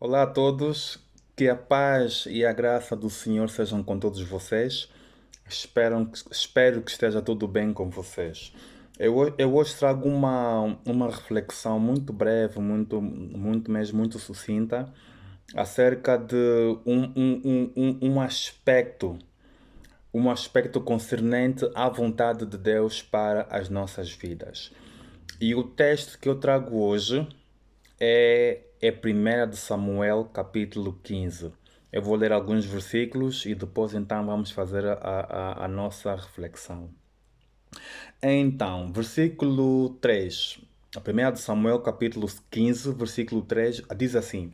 Olá a todos, que a paz e a graça do Senhor sejam com todos vocês. Espero que esteja tudo bem com vocês. Eu hoje trago uma reflexão muito breve, muito sucinta, acerca de um aspecto concernente à vontade de Deus para as nossas vidas. E o texto que eu trago hoje é 1 de Samuel, capítulo 15. Eu vou ler alguns versículos e depois então vamos fazer a nossa reflexão. Então, versículo 3. A 1 de Samuel, capítulo 15, versículo 3, diz assim: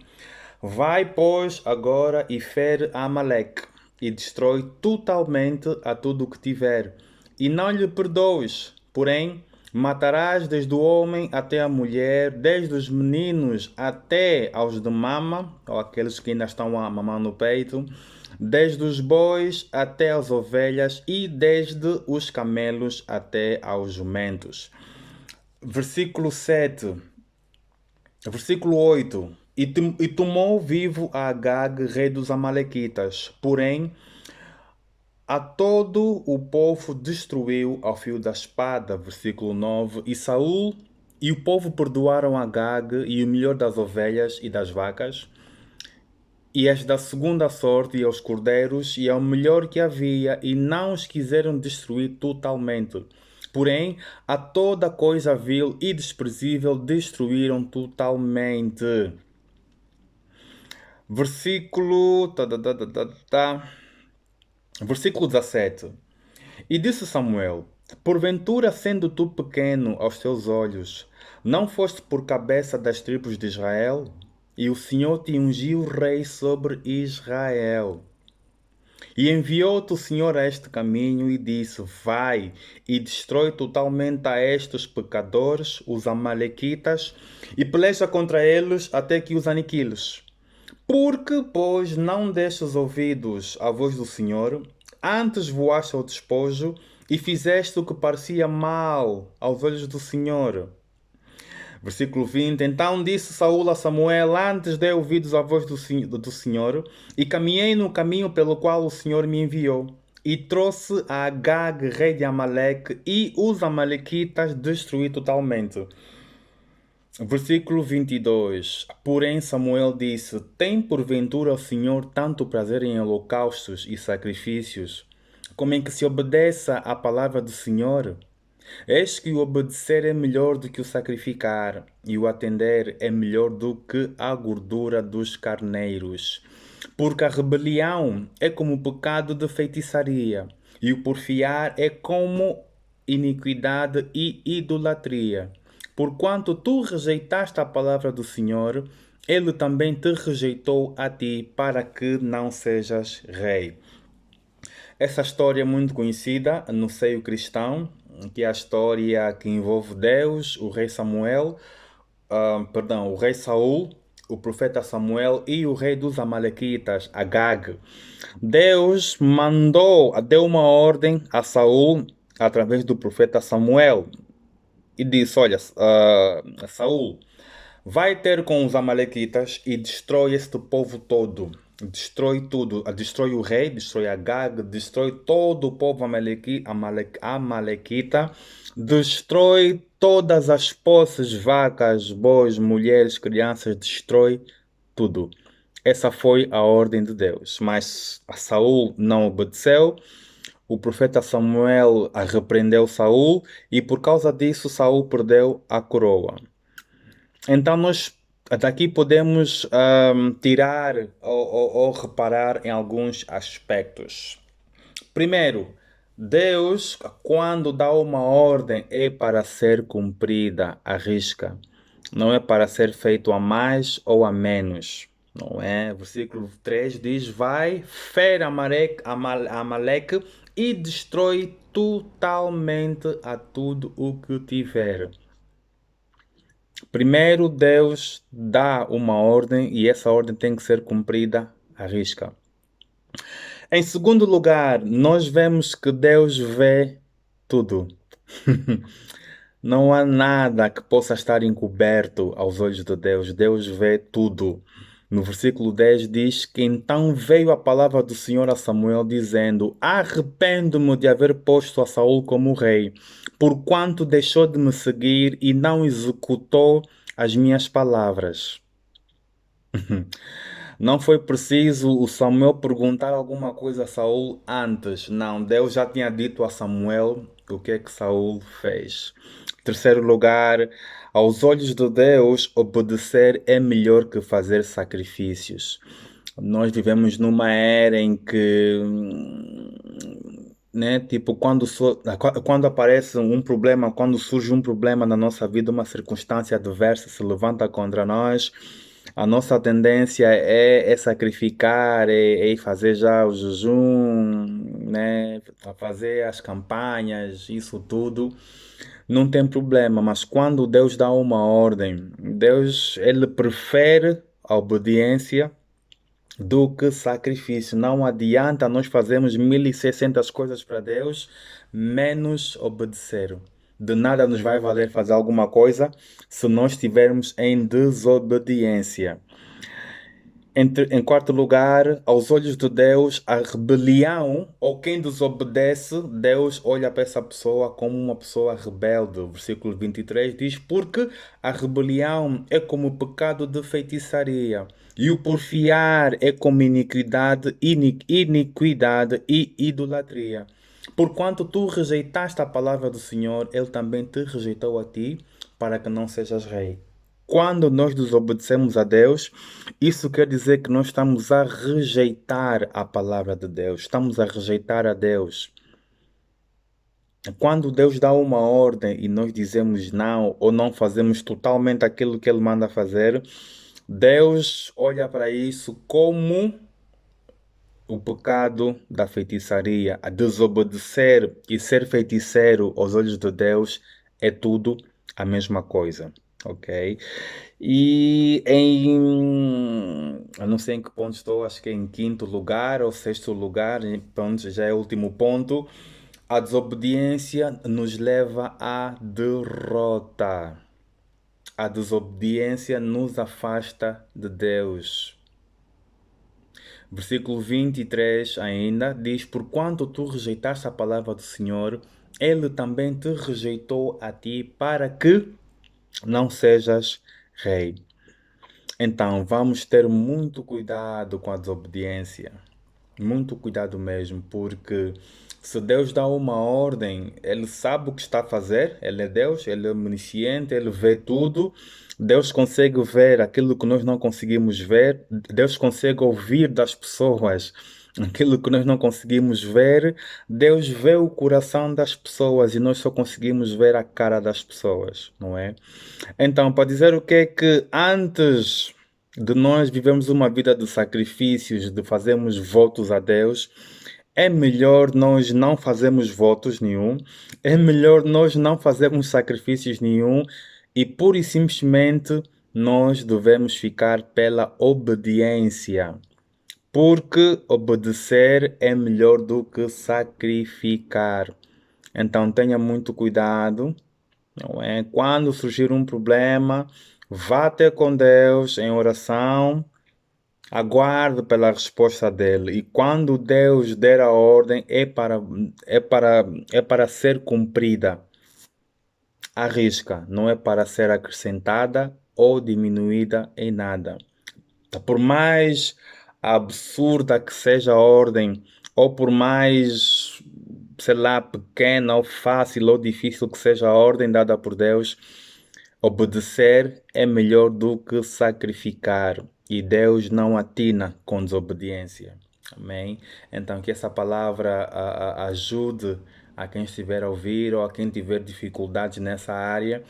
Vai, pois, agora e fere a Amaleque, e destrói totalmente a tudo o que tiver, e não lhe perdoes, porém, matarás desde o homem até a mulher, desde os meninos até aos de mama, ou aqueles que ainda estão a mamar no peito, desde os bois até as ovelhas, e desde os camelos até aos jumentos. Versículo 7. Versículo 8. E tomou vivo a Agag, rei dos Amalequitas. Porém, a todo o povo destruiu ao fio da espada. Versículo 9. E Saul e o povo perdoaram Agag e o melhor das ovelhas e das vacas, e as da segunda sorte e aos cordeiros, e ao melhor que havia, e não os quiseram destruir totalmente. Porém, a toda coisa vil e desprezível destruíram totalmente. Versículo. Versículo 17. E disse Samuel: Porventura, sendo tu pequeno aos teus olhos, não foste por cabeça das tribos de Israel? E o Senhor te ungiu rei sobre Israel. E enviou-te o Senhor a este caminho e disse: Vai e destrói totalmente a estes pecadores, os Amalequitas, e peleja contra eles até que os aniquiles. Porque, pois, não destes ouvidos à voz do Senhor, antes voaste ao despojo e fizeste o que parecia mal aos olhos do Senhor. Versículo 20. Então disse Saul a Samuel: Antes dei ouvidos à voz do Senhor, e caminhei no caminho pelo qual o Senhor me enviou. E trouxe a Agag, rei de Amaleque, e os Amalequitas destruí totalmente. Versículo 22. Porém Samuel disse: Tem porventura o Senhor tanto prazer em holocaustos e sacrifícios, como em que se obedeça à palavra do Senhor? Eis que o obedecer é melhor do que o sacrificar, e o atender é melhor do que a gordura dos carneiros. Porque a rebelião é como o pecado de feitiçaria, e o porfiar é como iniquidade e idolatria. Porquanto tu rejeitaste a palavra do Senhor, ele também te rejeitou a ti, para que não sejas rei. Essa história é muito conhecida no seio cristão, que é a história que envolve Deus, o rei Samuel, o rei Saul, o profeta Samuel e o rei dos Amalequitas, Agag. Deus deu uma ordem a Saul através do profeta Samuel e disse: Olha, Saul, vai ter com os Amalequitas e destrói este povo todo. Destrói tudo. Destrói o rei, destrói Agag, destrói todo o povo Amalequita, destrói todas as posses, vacas, bois, mulheres, crianças, destrói tudo. Essa foi a ordem de Deus. Mas a Saul não obedeceu. O profeta Samuel repreendeu Saul e por causa disso Saul perdeu a coroa. Então nós daqui podemos tirar ou reparar em alguns aspectos. Primeiro, Deus, quando dá uma ordem, é para ser cumprida à risca. Não é para ser feito a mais ou a menos. Não é? Versículo 3 diz: Vai, fere Amaleque e destrói totalmente a tudo o que tiver. Primeiro, Deus dá uma ordem e essa ordem tem que ser cumprida à risca. Em segundo lugar, nós vemos que Deus vê tudo. Não há nada que possa estar encoberto aos olhos de Deus. Deus vê tudo. No versículo 10 diz que então veio a palavra do Senhor a Samuel dizendo: Arrependo-me de haver posto a Saul como rei, porquanto deixou de me seguir e não executou as minhas palavras. Não foi preciso o Samuel perguntar alguma coisa a Saul antes. Não, Deus já tinha dito a Samuel o que é que Saul fez. Terceiro lugar, aos olhos de Deus, obedecer é melhor que fazer sacrifícios. Nós vivemos numa era em que, né, tipo, quando aparece um problema, quando surge um problema na nossa vida, uma circunstância adversa se levanta contra nós, a nossa tendência é sacrificar, é fazer já o jejum, né, a fazer as campanhas, isso tudo. Não tem problema, mas quando Deus dá uma ordem, Deus, ele prefere a obediência do que sacrifício. Não adianta nós fazermos 1600 coisas para Deus, menos obedecer. De nada nos vai valer fazer alguma coisa se nós estivermos em desobediência. Em quarto lugar, aos olhos de Deus, a rebelião ou quem desobedece, Deus olha para essa pessoa como uma pessoa rebelde. O versículo 23 diz: Porque a rebelião é como o pecado de feitiçaria, e o porfiar é como iniquidade e idolatria. Porquanto tu rejeitaste a palavra do Senhor, Ele também te rejeitou a ti, para que não sejas rei. Quando nós desobedecemos a Deus, isso quer dizer que nós estamos a rejeitar a palavra de Deus, estamos a rejeitar a Deus. Quando Deus dá uma ordem e nós dizemos não ou não fazemos totalmente aquilo que Ele manda fazer, Deus olha para isso como o pecado da feitiçaria. A desobedecer e ser feiticeiro aos olhos de Deus é tudo a mesma coisa, ok? E eu não sei em que ponto estou, acho que é em quinto lugar ou sexto lugar, pronto, já é o último ponto. A desobediência nos leva à derrota. A desobediência nos afasta de Deus. Versículo 23 ainda diz: Porquanto tu rejeitaste a palavra do Senhor, Ele também te rejeitou a ti para que não sejas rei. Então, vamos ter muito cuidado com a desobediência. Muito cuidado mesmo, porque se Deus dá uma ordem, Ele sabe o que está a fazer, Ele é Deus, Ele é omnisciente, Ele vê tudo. Deus consegue ver aquilo que nós não conseguimos ver, Deus consegue ouvir das pessoas aquilo que nós não conseguimos ver. Deus vê o coração das pessoas e nós só conseguimos ver a cara das pessoas, não é? Então, para dizer o que é que antes de nós vivemos uma vida de sacrifícios, de fazermos votos a Deus, é melhor nós não fazermos votos nenhum, é melhor nós não fazermos sacrifícios nenhum e pura e simplesmente nós devemos ficar pela obediência, porque obedecer é melhor do que sacrificar. Então tenha muito cuidado, não é? Quando surgir um problema, vá até com Deus em oração, aguarde pela resposta dele. E quando Deus der a ordem, é para ser cumprida. À risca, não é para ser acrescentada ou diminuída em nada. Por mais absurda que seja a ordem, ou por mais, sei lá, pequena ou fácil ou difícil que seja a ordem dada por Deus, obedecer é melhor do que sacrificar. E Deus não atina com desobediência. Amém? Então, que essa palavra ajude a quem estiver a ouvir ou a quem tiver dificuldades nessa área.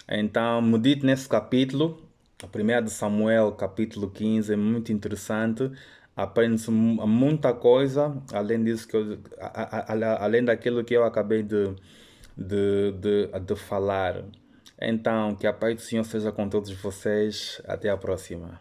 Então, medite nesse capítulo. A primeira de Samuel, capítulo 15, é muito interessante. Aprende-se muita coisa, além disso além daquilo que eu acabei de falar. Então, que a paz do Senhor seja com todos vocês. Até a próxima.